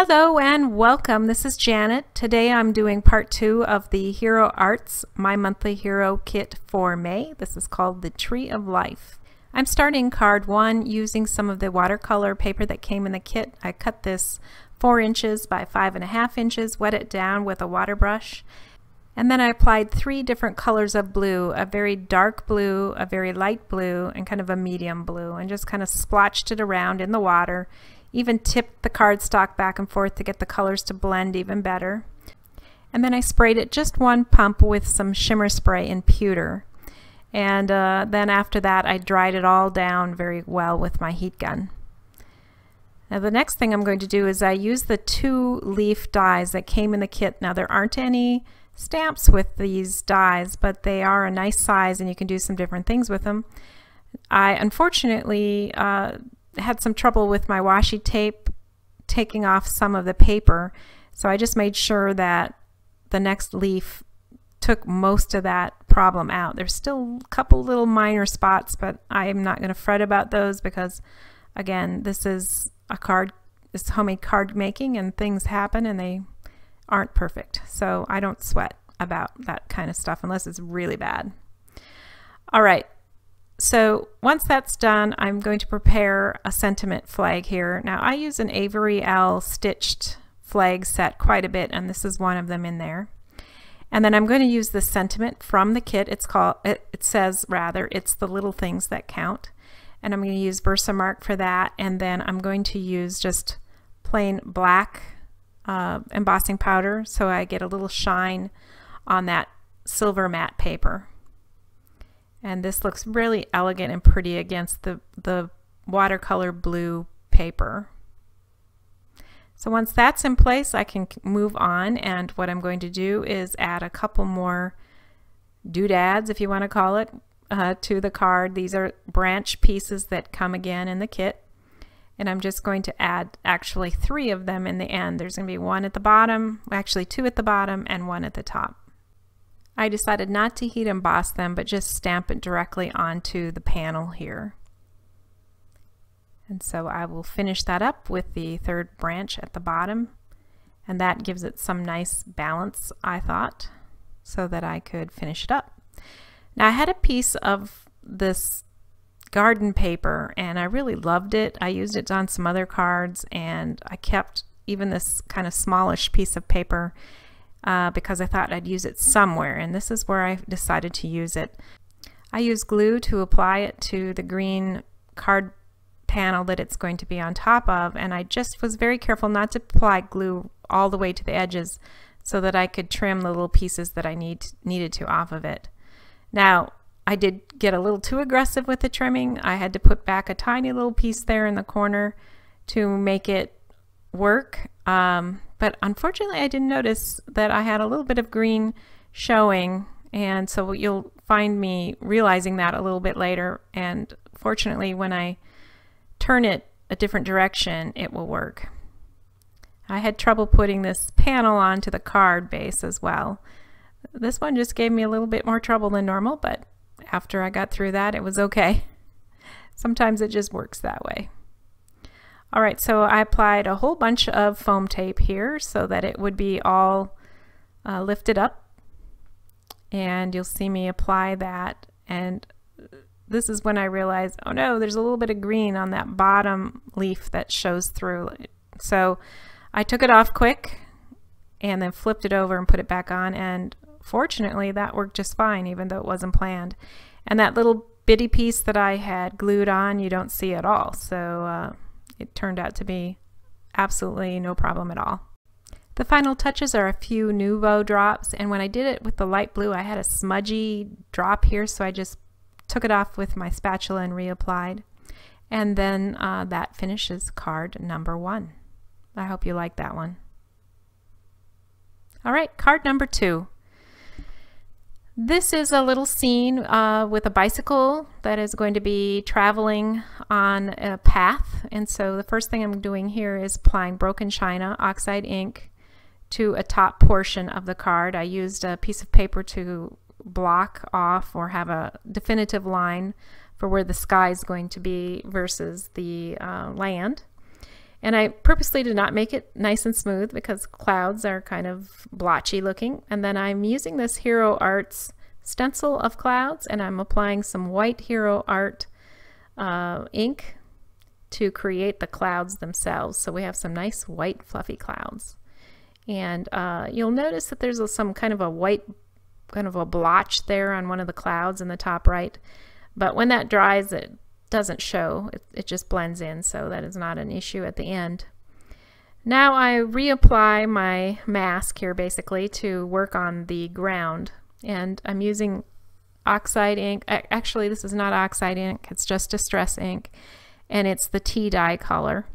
Hello and welcome. This is Janet. Today I'm doing part 2 of the Hero Arts My Monthly Hero Kit for May. This is called the Tree of Life. I'm starting card 1 using some of the watercolor paper that came in the kit. I cut this 4 inches by 5.5 inches, wet it down with a water brush, and then I applied 3 different colors of blue, a very dark blue, a very light blue, and kind of a medium blue, and just kind of splotched it around in the water. Even tipped the cardstock back and forth to get the colors to blend even better. And then I sprayed it just one pump with some shimmer spray in pewter. And then after that I dried it all down very well with my heat gun. Now the next thing I'm going to do is I use the 2 leaf dies that came in the kit. Now there aren't any stamps with these dies, but they are a nice size and you can do some different things with them. I unfortunately had some trouble with my washi tape taking off some of the paper, so I just made sure that the next leaf took most of that problem out. There's still a couple little minor spots, but I'm not going to fret about those because again, this is homemade card making and things happen and they aren't perfect, so I don't sweat about that kind of stuff unless it's really bad. Alright, so once that's done, I'm going to prepare a sentiment flag here. Now I use an Avery L stitched flag set quite a bit, and this is one of them in there. And then I'm going to use the sentiment from the kit. It says it's the little things that count. And I'm going to use Versamark for that, and then I'm going to use just plain black embossing powder so I get a little shine on that silver matte paper. And this looks really elegant and pretty against the watercolor blue paper. So once that's in place, I can move on, and what I'm going to do is add a couple more doodads, if you want to call it, to the card. These are branch pieces that come again in the kit, and I'm just going to add actually 3 of them in the end. There's going to be 1 at the bottom, actually 2 at the bottom and 1 at the top. I decided not to heat emboss them, but just stamp it directly onto the panel here. And so I will finish that up with the 3rd branch at the bottom, and that gives it some nice balance, I thought, so that I could finish it up. Now I had a piece of this garden paper and I really loved it. I used it on some other cards, and I kept even this kind of smallish piece of paper because I thought I'd use it somewhere, and this is where I decided to use it. I use glue to apply it to the green card panel that it's going to be on top of, and I just was very careful not to apply glue all the way to the edges so that I could trim the little pieces that I needed to off of it. Now I did get a little too aggressive with the trimming. I had to put back a tiny little piece there in the corner to make it work. But unfortunately I didn't notice that I had a little bit of green showing, and so you'll find me realizing that a little bit later, and fortunately when I turn it a different direction it will work. I had trouble putting this panel onto the card base as well. This one just gave me a little bit more trouble than normal, but after I got through that it was okay. Sometimes it just works that way. Alright, so I applied a whole bunch of foam tape here so that it would be all lifted up, and you'll see me apply that, and this is when I realized, oh no, there's a little bit of green on that bottom leaf that shows through. So I took it off quick and then flipped it over and put it back on, and fortunately that worked just fine even though it wasn't planned. And that little bitty piece that I had glued on you don't see at all, so it turned out to be absolutely no problem at all. The final touches are a few Nuvo drops, and when I did it with the light blue I had a smudgy drop here, so I just took it off with my spatula and reapplied. And then that finishes card number 1. I hope you like that one. Alright, card number 2. This is a little scene with a bicycle that is going to be traveling on a path, and so the first thing I'm doing here is applying broken china oxide ink to a top portion of the card. I used a piece of paper to block off or have a definitive line for where the sky is going to be versus the land. And I purposely did not make it nice and smooth because clouds are kind of blotchy looking. And then I'm using this Hero Arts stencil of clouds, and I'm applying some white Hero Art ink to create the clouds themselves. So we have some nice white fluffy clouds. And you'll notice that there's some kind of a white, kind of a blotch there on one of the clouds in the top right. But when that dries, it doesn't show. It just blends in, so that is not an issue at the end. Now I reapply my mask here basically to work on the ground. And I'm using oxide ink. Actually, this is not oxide ink. It's just Distress ink. And it's the tea dye color.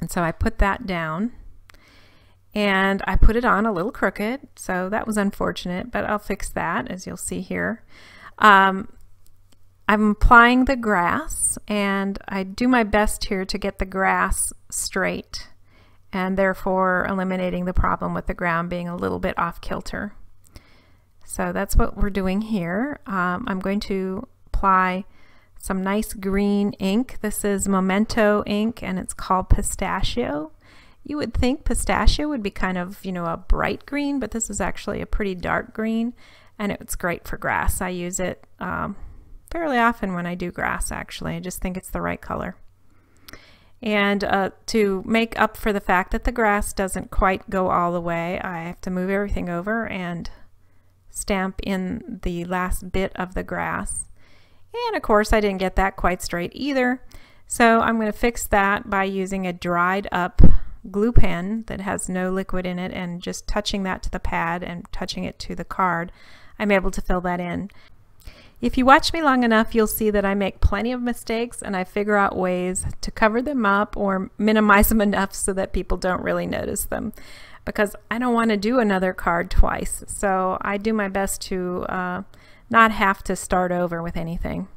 And so I put that down. And I put it on a little crooked, so that was unfortunate, but I'll fix that, as you'll see here. I'm applying the grass, and I do my best here to get the grass straight, and therefore eliminating the problem with the ground being a little bit off kilter. So that's what we're doing here. I'm going to apply some nice green ink. This is Memento ink, and it's called Pistachio. You would think pistachio would be kind of, you know, a bright green, but this is actually a pretty dark green, and it's great for grass. I use it fairly often when I do grass, actually. I just think it's the right color. And to make up for the fact that the grass doesn't quite go all the way, I have to move everything over and stamp in the last bit of the grass. And of course, I didn't get that quite straight either. So I'm going to fix that by using a dried up glue pen that has no liquid in it, and just touching that to the pad and touching it to the card, I'm able to fill that in. If you watch me long enough, you'll see that I make plenty of mistakes, and I figure out ways to cover them up or minimize them enough so that people don't really notice them, because I don't want to do another card twice. So I do my best to not have to start over with anything.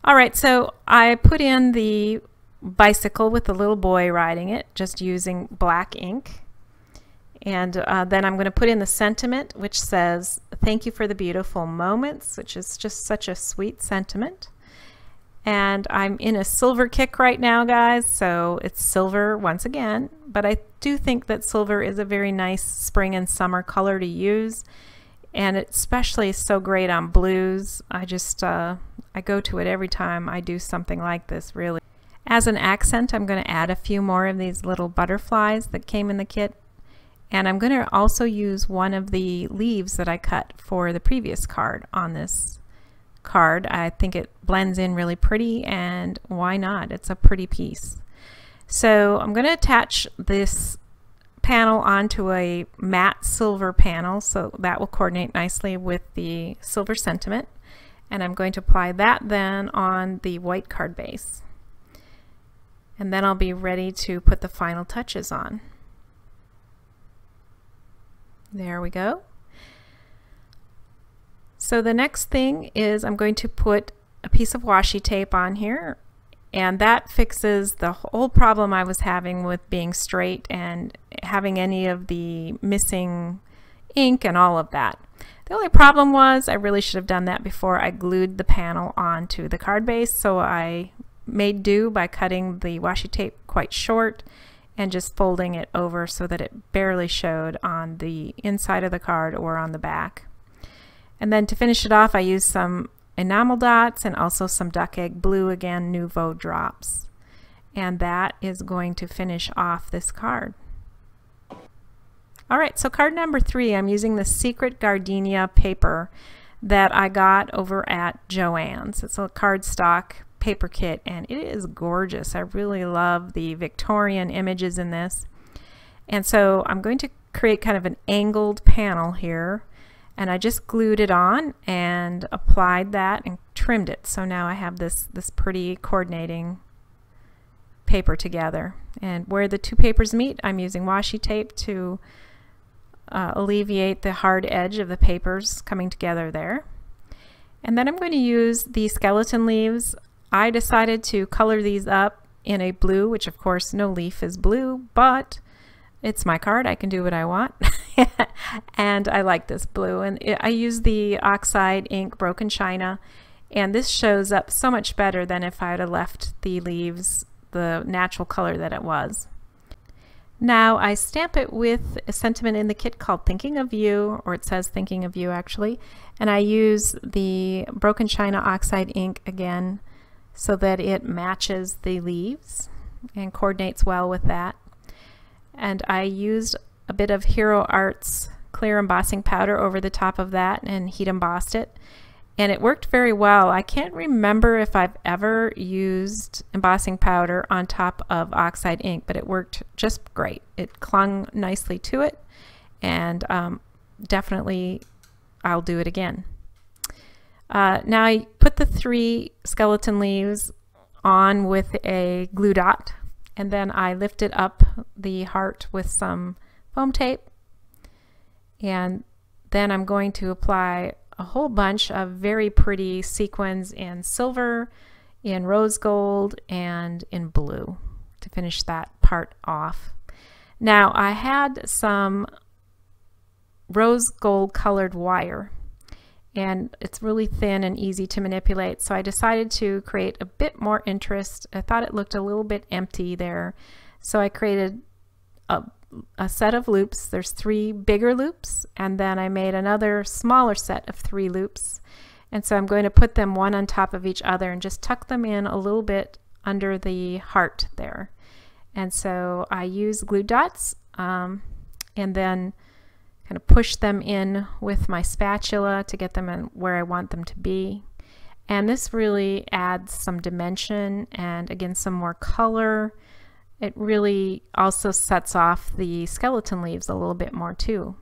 All right, so I put in the bicycle with the little boy riding it, just using black ink. And then I'm going to put in the sentiment, which says, "Thank you for the beautiful moments," which is just such a sweet sentiment. And I'm in a silver kick right now, guys, so it's silver once again. But I do think that silver is a very nice spring and summer color to use, and it especially is so great on blues. I just I go to it every time I do something like this, really. As an accent, I'm going to add a few more of these little butterflies that came in the kit. And I'm going to also use one of the leaves that I cut for the previous card on this card. I think it blends in really pretty, and why not? It's a pretty piece. So I'm going to attach this panel onto a matte silver panel, so that will coordinate nicely with the silver sentiment. And I'm going to apply that then on the white card base. And then I'll be ready to put the final touches on. There we go. So the next thing is I'm going to put a piece of washi tape on here, and that fixes the whole problem I was having with being straight and having any of the missing ink and all of that. The only problem was I really should have done that before I glued the panel onto the card base, so I made do by cutting the washi tape quite short and just folding it over so that it barely showed on the inside of the card or on the back. And then to finish it off, I used some enamel dots and also some duck egg blue, again Nouveau drops. And that is going to finish off this card. Alright, so card number 3, I'm using the Secret Gardenia paper that I got over at Joann's. It's a cardstock paper kit, and it is gorgeous. I really love the Victorian images in this. And so I'm going to create kind of an angled panel here, and I just glued it on and applied that and trimmed it. So now I have this pretty coordinating paper together. And where the two papers meet, I'm using washi tape to alleviate the hard edge of the papers coming together there. And then I'm going to use the skeleton leaves. I decided to color these up in a blue, which of course no leaf is blue, but it's my card. I can do what I want. And I like this blue. And I use the oxide ink Broken China, and this shows up so much better than if I had left the leaves the natural color that it was. Now I stamp it with a sentiment in the kit called Thinking of You, or it says Thinking of You actually, and I use the Broken China Oxide ink again so that it matches the leaves and coordinates well with that. And I used a bit of Hero Arts clear embossing powder over the top of that and heat embossed it, and it worked very well. I can't remember if I've ever used embossing powder on top of oxide ink, but it worked just great. It clung nicely to it, and definitely I'll do it again. Now I put the 3 skeleton leaves on with a glue dot, and then I lifted up the heart with some foam tape, and then I'm going to apply a whole bunch of very pretty sequins in silver, in rose gold, and in blue to finish that part off. Now I had some rose gold colored wire, and it's really thin and easy to manipulate, so I decided to create a bit more interest. I thought it looked a little bit empty there, so I created a set of loops. There's 3 bigger loops, and then I made another smaller set of 3 loops, and so I'm going to put them one on top of each other and just tuck them in a little bit under the heart there. And so I use glue dots and then kind of push them in with my spatula to get them in where I want them to be. And this really adds some dimension and again some more color. It really also sets off the skeleton leaves a little bit more too.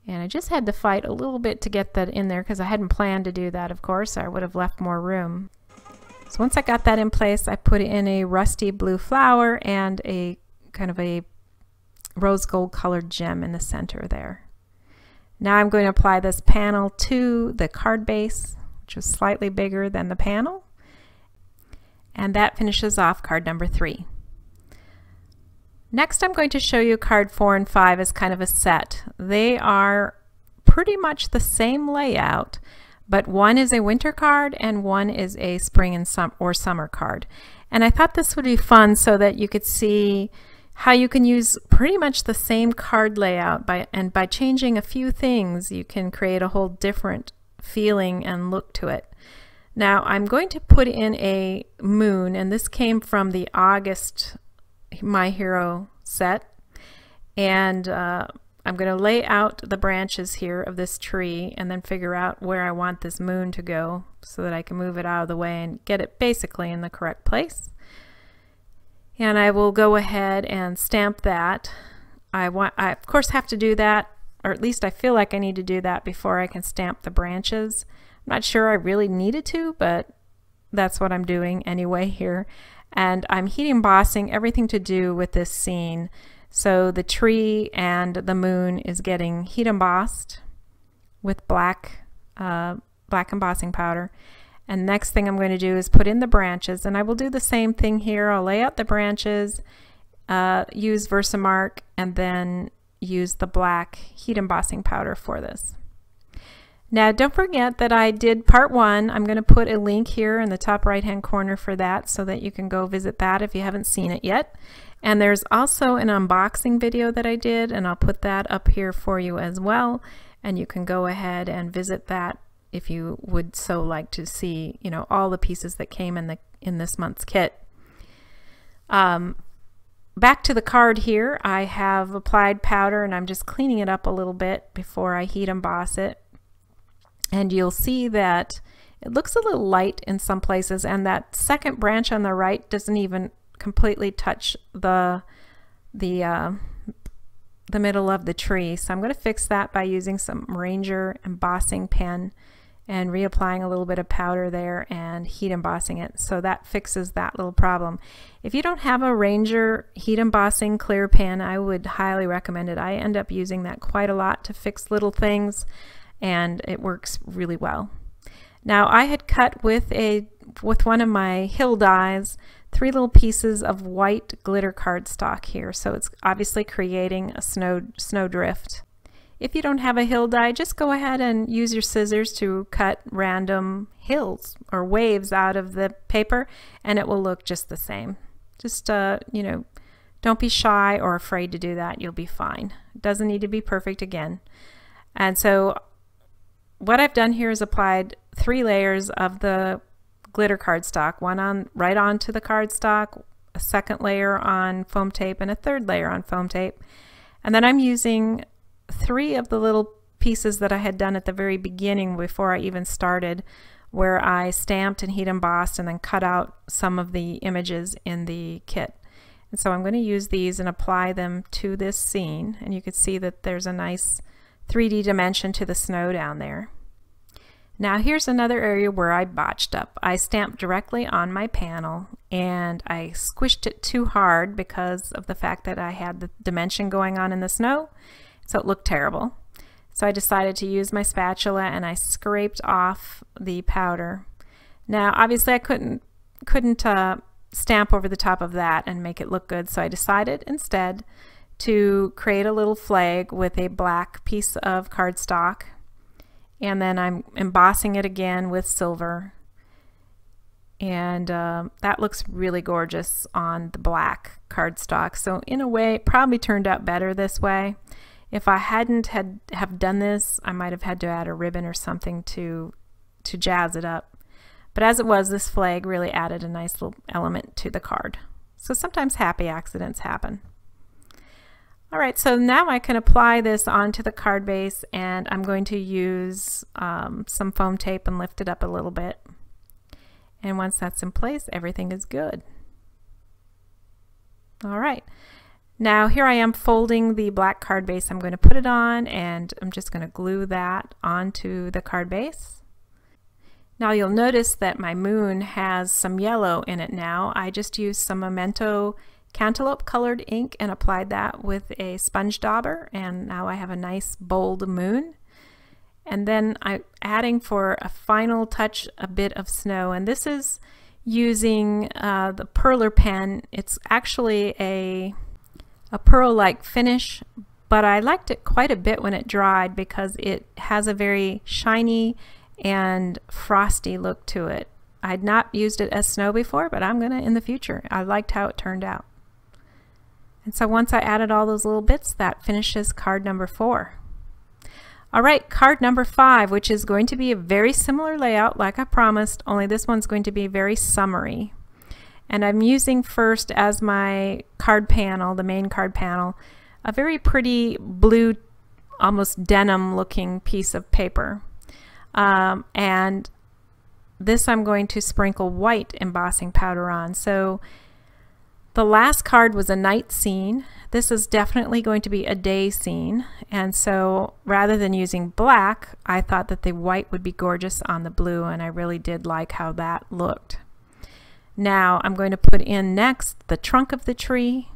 And I just had to fight a little bit to get that in there because I hadn't planned to do that, of course. I would have left more room. So once I got that in place, I put in a rusty blue flower and a kind of a rose gold colored gem in the center there. Now I'm going to apply this panel to the card base, which is slightly bigger than the panel. And that finishes off card number 3. Next I'm going to show you card 4 and 5 as kind of a set. They are pretty much the same layout, but one is a winter card and one is a spring and summer card. And I thought this would be fun so that you could see how you can use pretty much the same card layout by changing a few things you can create a whole different feeling and look to it. Now I'm going to put in a moon, and this came from the August My Hero set, and I'm going to lay out the branches here of this tree and then figure out where I want this moon to go so that I can move it out of the way and get it basically in the correct place. And I will go ahead and stamp that. I of course have to do that, or at least I feel like I need to do that before I can stamp the branches. I'm not sure I really needed to, but that's what I'm doing anyway here. And I'm heat embossing everything to do with this scene. So the tree and the moon is getting heat embossed with black embossing powder. And next thing I'm going to do is put in the branches, and I will do the same thing here. I'll lay out the branches, use Versamark, and then use the black heat embossing powder for this. Now don't forget that I did part 1. I'm going to put a link here in the top right hand corner for that so that you can go visit that if you haven't seen it yet. And there's also an unboxing video that I did, and I'll put that up here for you as well, and you can go ahead and visit that if you would so like to see, you know, all the pieces that came in this month's kit. Back to the card here, I have applied powder and I'm just cleaning it up a little bit before I heat emboss it. And you'll see that it looks a little light in some places, and that second branch on the right doesn't even completely touch the middle of the tree. So I'm going to fix that by using some Ranger embossing pen and reapplying a little bit of powder there and heat embossing it. So that fixes that little problem. If you don't have a Ranger heat embossing clear pen, I would highly recommend it. I end up using that quite a lot to fix little things, and it works really well. Now I had cut with one of my hill dies 3 little pieces of white glitter cardstock here, so it's obviously creating a snow drift. If you don't have a hill die, just go ahead and use your scissors to cut random hills or waves out of the paper, and it will look just the same. Just, you know, don't be shy or afraid to do that. You'll be fine. It doesn't need to be perfect again. And so what I've done here is applied 3 layers of the glitter cardstock, one right onto the cardstock, a second layer on foam tape, and a third layer on foam tape. And then I'm using 3 of the little pieces that I had done at the very beginning before I even started, where I stamped and heat embossed and then cut out some of the images in the kit. And so I'm going to use these and apply them to this scene, and you can see that there's a nice 3D dimension to the snow down there. Now here's another area where I botched up. I stamped directly on my panel and I squished it too hard because of the fact that I had the dimension going on in the snow, so it looked terrible. So I decided to use my spatula and I scraped off the powder. Now obviously I couldn't stamp over the top of that and make it look good, so I decided instead to create a little flag with a black piece of cardstock, and then I'm embossing it again with silver, and that looks really gorgeous on the black cardstock. So in a way it probably turned out better this way. If I hadn't have done this, I might have had to add a ribbon or something to jazz it up. But as it was, this flag really added a nice little element to the card. So sometimes happy accidents happen. Alright, so now I can apply this onto the card base, and I'm going to use some foam tape and lift it up a little bit. And once that's in place, everything is good. Alright, now here I am folding the black card base. I'm going to put it on, and I'm just going to glue that onto the card base. Now you'll notice that my moon has some yellow in it now. I just used some Memento cantaloupe colored ink and applied that with a sponge dauber, and now I have a nice bold moon. And then I'm adding for a final touch a bit of snow, and this is using the perler pen. It's actually a pearl-like finish, but I liked it quite a bit when it dried because it has a very shiny and frosty look to it. I'd not used it as snow before, but I'm gonna in the future. I liked how it turned out. And so once I added all those little bits, that finishes card number 4. Alright, card number 5, which is going to be a very similar layout like I promised, only this one's going to be very summery. And I'm using first as my card panel, the main card panel, a very pretty blue, almost denim looking piece of paper. And this I'm going to sprinkle white embossing powder on. So the last card was a night scene. This is definitely going to be a day scene, and so rather than using black, I thought that the white would be gorgeous on the blue, and I really did like how that looked. Now I'm going to put in next the trunk of the tree.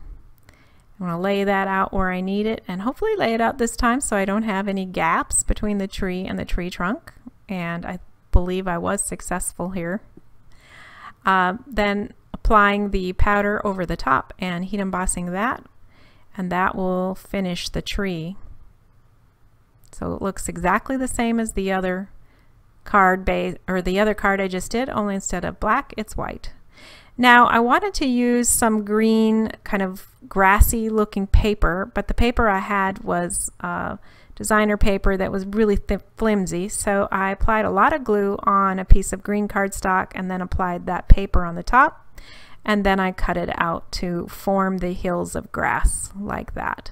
I'm going to lay that out where I need it, and hopefully lay it out this time so I don't have any gaps between the tree and the tree trunk, and I believe I was successful here. Then applying the powder over the top and heat embossing that, and that will finish the tree. So it looks exactly the same as the other card base, or the other card I just did, only instead of black it's white. Now I wanted to use some green kind of grassy looking paper, but the paper I had was designer paper that was really flimsy, so I applied a lot of glue on a piece of green cardstock and then applied that paper on the top, and then I cut it out to form the hills of grass like that.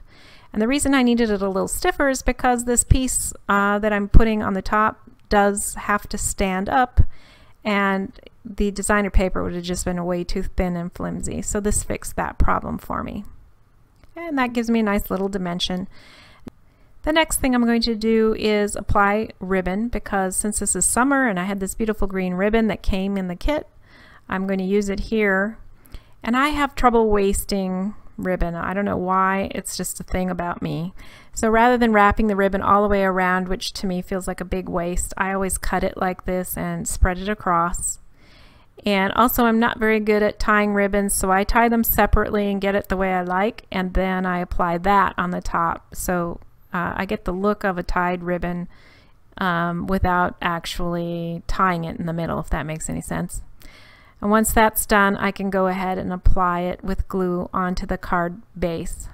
And the reason I needed it a little stiffer is because this piece that I'm putting on the top does have to stand up, and the designer paper would have just been way too thin and flimsy, so this fixed that problem for me. And that gives me a nice little dimension. The next thing I'm going to do is apply ribbon, because since this is summer and I had this beautiful green ribbon that came in the kit, I'm going to use it here. And I have trouble wasting ribbon. I don't know why, it's just a thing about me. So rather than wrapping the ribbon all the way around, which to me feels like a big waste, I always cut it like this and spread it across. And also I'm not very good at tying ribbons, so I tie them separately and get it the way I like, and then I apply that on the top. So I get the look of a tied ribbon without actually tying it in the middle, if that makes any sense. And once that's done, I can go ahead and apply it with glue onto the card base.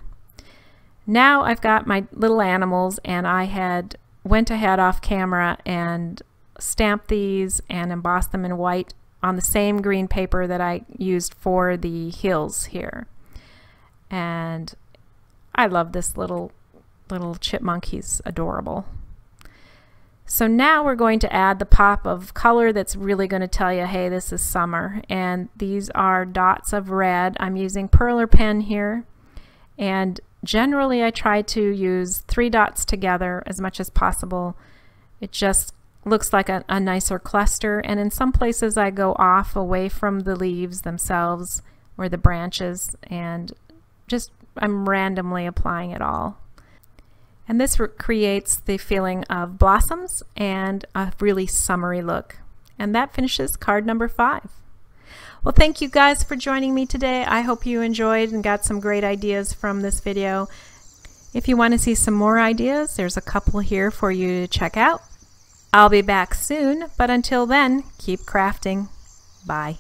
Now I've got my little animals, and I went ahead off camera and stamped these and embossed them in white on the same green paper that I used for the hills here. And I love this little chipmunk. He's adorable. So now we're going to add the pop of color that's really going to tell you, hey, this is summer. And these are dots of red. I'm using perler pen here, and generally I try to use 3 dots together as much as possible. It just looks like a nicer cluster, and in some places I go off away from the leaves themselves or the branches, and just I'm randomly applying it all. And this creates the feeling of blossoms and a really summery look. And that finishes card number 5. Well, thank you guys for joining me today. I hope you enjoyed and got some great ideas from this video. If you want to see some more ideas, there's a couple here for you to check out. I'll be back soon, but until then, keep crafting. Bye.